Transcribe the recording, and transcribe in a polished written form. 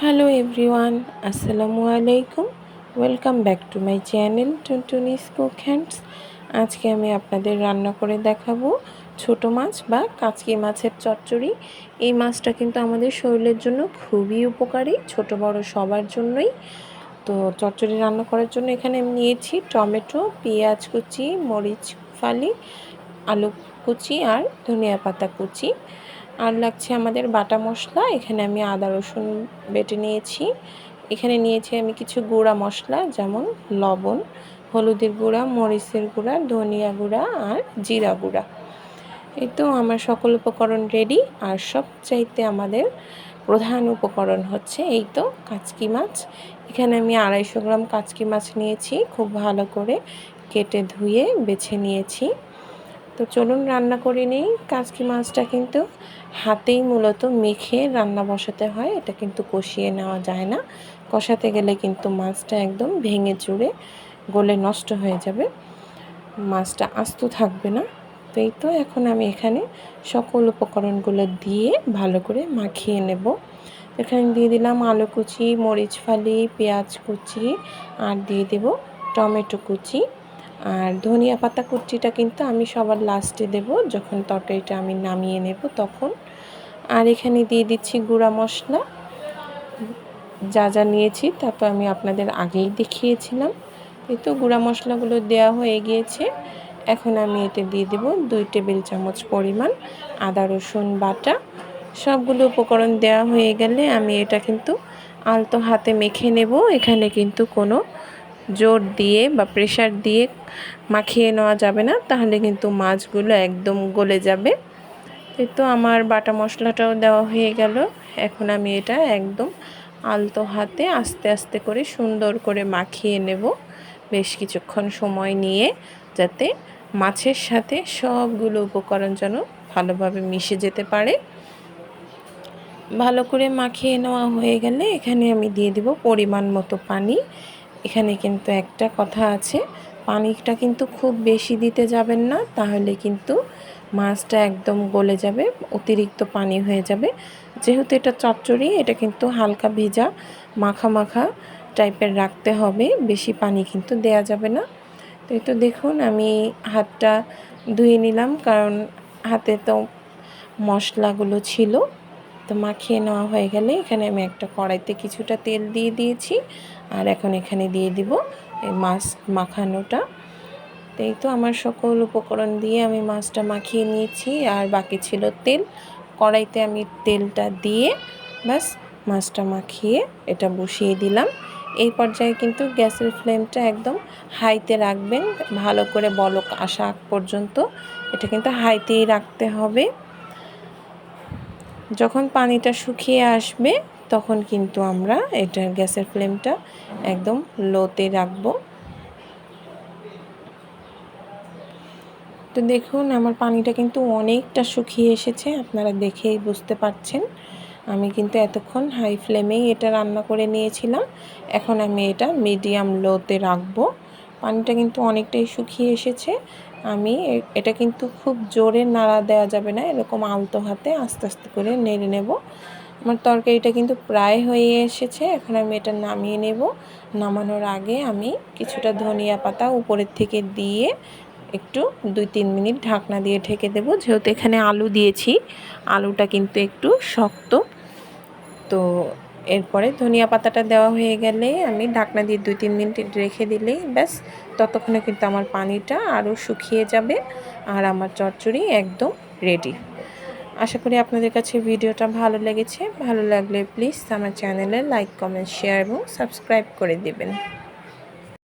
Hello everyone, আসসালামু আলাইকুম। Welcome back to my channel Tuntuni's cook hands. আজকে আমি আপনাদের রান্না করে দেখাবো ছোট মাছ বা কাচকি মাছের চচ্চড়ি। এই মাছটা কিন্তু আমাদের শরীরের জন্য খুবই উপকারী, ছোট বড় সবার জন্যই। তো চচ্চড়ি রান্না করার জন্য এখানে আমি নিয়েছি টমেটো, পেঁয়াজ কুচি, মরিচ ফালি, আলু কুচি আর ধনিয়া পাতা কুচি। আর লাগছে আমাদের বাটা মশলা। এখানে আমি আদা রসুন বেটে নিয়েছি। এখানে নিয়েছি আমি কিছু গুঁড়া মশলা, যেমন লবণ, হলুদের গুঁড়া, মরিচের গুঁড়া, ধনিয়া গুঁড়া আর জিরা গুঁড়া। এই তো আমার সকল উপকরণ রেডি। আর সবচাইতে আমাদের প্রধান উপকরণ হচ্ছে এই তো কাচকি মাছ। এখানে আমি 250 গ্রাম কাচকি মাছ নিয়েছি, খুব ভালো করে কেটে ধুয়ে বেছে নিয়েছি। তো চলুন রান্না করে নিই। কাচকি মাছটা কিন্তু হাতেই মূলত মেখে রান্না বসাতে হয়, এটা কিন্তু কষিয়ে নেওয়া যায় না। কষাতে গেলে কিন্তু মাছটা একদম ভেঙে চুরে গলে নষ্ট হয়ে যাবে, মাছটা আস্ত থাকবে না। তো এই তো এখন আমি এখানে সকল উপকরণগুলো দিয়ে ভালো করে মাখিয়ে নেব। এখানে দিয়ে দিলাম আলু কুচি, মরিচ ফালি, পেঁয়াজ কুচি আর দিয়ে দেব টমেটো কুচি। আর ধনিয়া পাতা কুচিটা কিন্তু আমি সবার লাস্টে দেব, যখন তরকারিটা আমি নামিয়ে নেব তখন। আর এখানে দিয়ে দিচ্ছি গুঁড়া মশলা, যা যা নিয়েছি তা তো আমি আপনাদের আগেই দেখিয়েছিলাম। এই তো গুঁড়া মশলাগুলো দেওয়া হয়ে গিয়েছে। এখন আমি এতে দিয়ে দেব 2 টেবিল চামচ পরিমাণ আদা রসুন বাটা। সবগুলো উপকরণ দেওয়া হয়ে গেলে আমি এটা কিন্তু আলতো হাতে মেখে নেব। এখানে কিন্তু কোনো জোর দিয়ে বা প্রেশার দিয়ে মাখিয়ে নেওয়া যাবে না, তাহলে কিন্তু মাছগুলো একদম গলে যাবে। এই তো আমার বাটা মশলাটাও দেওয়া হয়ে গেল। এখন আমি এটা একদম আলতো হাতে আস্তে আস্তে করে সুন্দর করে মাখিয়ে নেব, বেশ কিছুক্ষণ সময় নিয়ে, যাতে মাছের সাথে সবগুলো উপকরণ যেন ভালোভাবে মিশে যেতে পারে। ভালো করে মাখিয়ে নেওয়া হয়ে গেলে এখানে আমি দিয়ে দেব পরিমাণ মতো পানি। এখানে কিন্তু একটা কথা আছে, পানিটা কিন্তু খুব বেশি দিতে যাবেন না, তাহলে কিন্তু মাছটা একদম গলে যাবে, অতিরিক্ত পানি হয়ে যাবে। যেহেতু এটা চচ্চড়ি, এটা কিন্তু হালকা ভেজা মাখা মাখা টাইপের রাখতে হবে, বেশি পানি কিন্তু দেয়া যাবে না। তো এই তো দেখুন আমি হাতটা ধুয়ে নিলাম, কারণ হাতে তো মশলাগুলো ছিল। তো মাখিয়ে নেওয়া হয়ে গেলে এখানে আমি একটা কড়াইতে কিছুটা তেল দিয়ে দিয়েছি। আর এখন এখানে দিয়ে দিব এই মাছ মাখানোটা। তো এই তো আমার সকল উপকরণ দিয়ে আমি মাছটা মাখিয়ে নিয়েছি, আর বাকি ছিল তেল। কড়াইতে আমি তেলটা দিয়ে ব্যাস মাছটা মাখিয়ে এটা বসিয়ে দিলাম। এই পর্যায়ে কিন্তু গ্যাসের ফ্লেমটা একদম হাইতে রাখবেন, ভালো করে বলক আসা আগ পর্যন্ত এটা কিন্তু হাইতেই রাখতে হবে। যখন পানিটা শুকিয়ে আসবে তখন কিন্তু আমরা এটার গ্যাসের ফ্লেমটা একদম লোতে রাখব। তো দেখুন আমার পানিটা কিন্তু অনেকটা শুকিয়ে এসেছে, আপনারা দেখেই বুঝতে পারছেন। আমি কিন্তু এতক্ষণ হাই ফ্লেমেই এটা রান্না করে নিয়েছিলাম। এখন আমি এটা মিডিয়াম লোতে রাখবো। পানিটা কিন্তু অনেকটাই শুকিয়ে এসেছে। আমি এটা কিন্তু খুব জোরে নাড়া দেওয়া যাবে না, এরকম আলতো হাতে আস্তে আস্তে করে নেড়ে নেব। আমার তরকারিটা কিন্তু প্রায় হয়ে এসেছে। এখন আমি এটা নামিয়ে নেব। নামানোর আগে আমি কিছুটা ধনিয়া পাতা উপরের থেকে দিয়ে একটু 2-3 মিনিট ঢাকনা দিয়ে ঢেকে দেব, যেহেতু এখানে আলু দিয়েছি, আলুটা কিন্তু একটু শক্ত। তো এরপরে ধনিয়া পাতাটা দেওয়া হয়ে গেলে আমি ঢাকনা দিয়ে 2-3 মিনিট রেখে দিলেই ব্যাস, ততক্ষণে কিন্তু আমার পানিটা আরও শুকিয়ে যাবে আর আমার চচ্চড়ি একদম রেডি। আশা করি আপনাদের কাছে ভিডিওটা ভালো লেগেছে। ভালো লাগলে প্লিজ আমার চ্যানেলে লাইক, কমেন্ট, শেয়ার এবং সাবস্ক্রাইব করে দেবেন।